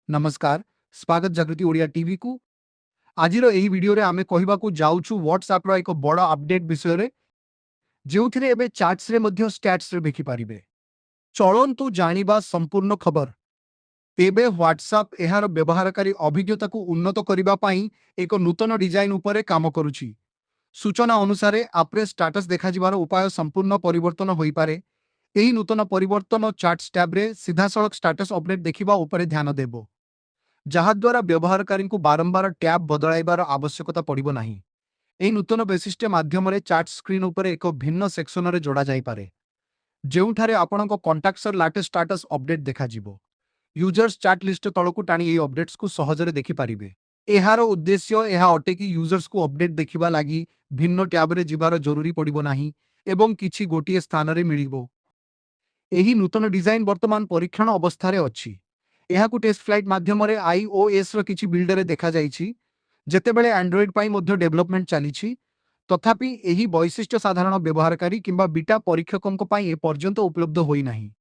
नमस्कार स्वागत जागृति ओडिया टीवी को आज भिडियो रे आमे कहबाकू जाउछु व्हाट्सएप रो एक बड़ अपडेट विषय रे जेउथिरे एबे चैट्स रे मध्य स्टैट्स रे देखि पारिबे। चलंतु जानिबा संपूर्ण खबर। तेबे व्हाट्सएप एहार व्यवहारकारी अभिज्ञता को उन्नत करिबा पई एक नूतन डिजाइन उपरे काम करूछि। सूचना अनुसार आपरे स्टेटस देखा जिबार उपाय संपूर्ण परिवर्तन होई पारे। एही नूतन परिवर्तन चैट्स टैब रे सीधा सड़क स्टेटस अपडेट देखिबा उपरे ध्यान देबो, जहाद्वारा व्यवहारकारी को बारंबार टैब बदलाइबार आवश्यकता पड़िबो नाही। एही नूतन वैशिष्ट्य माध्यम चैट स्क्रीन उपर एक भिन्न सेक्शन रे जोड़ा जाई पारे, जेउठारे आपणक कॉन्टैक्ट्स लाटेस्ट स्टेटस अपडेट देखा जिवो। यूजर्स चैट लिस्ट तळकु टाणी एही अपडेट्स को सहजरे देखि पारिबे। एहार उद्देश्य एहा अटे कि यूजर्स को अपडेट देखिबा लागि भिन्न टैब रे जिबार जरूरी पड़िबो नाही एवं किछि गोटिए स्थान रे मिलिबो। एही नूतन डिजाइन वर्तमान परीक्षण अवस्था अछि। एहाकु टेस्ट फ्लाइट माध्यम iOS रो किछि बिल्डर देखा जाइछि, जेतेबेले एंड्रॉइड पाई मध्य डेवलपमेंट चलीछि। तथापि एही वैशिष्ट्य साधारण व्यवहारकारी किंबा बीटा परीक्षकों पाई ए पर्यंत उपलब्ध होई नाही।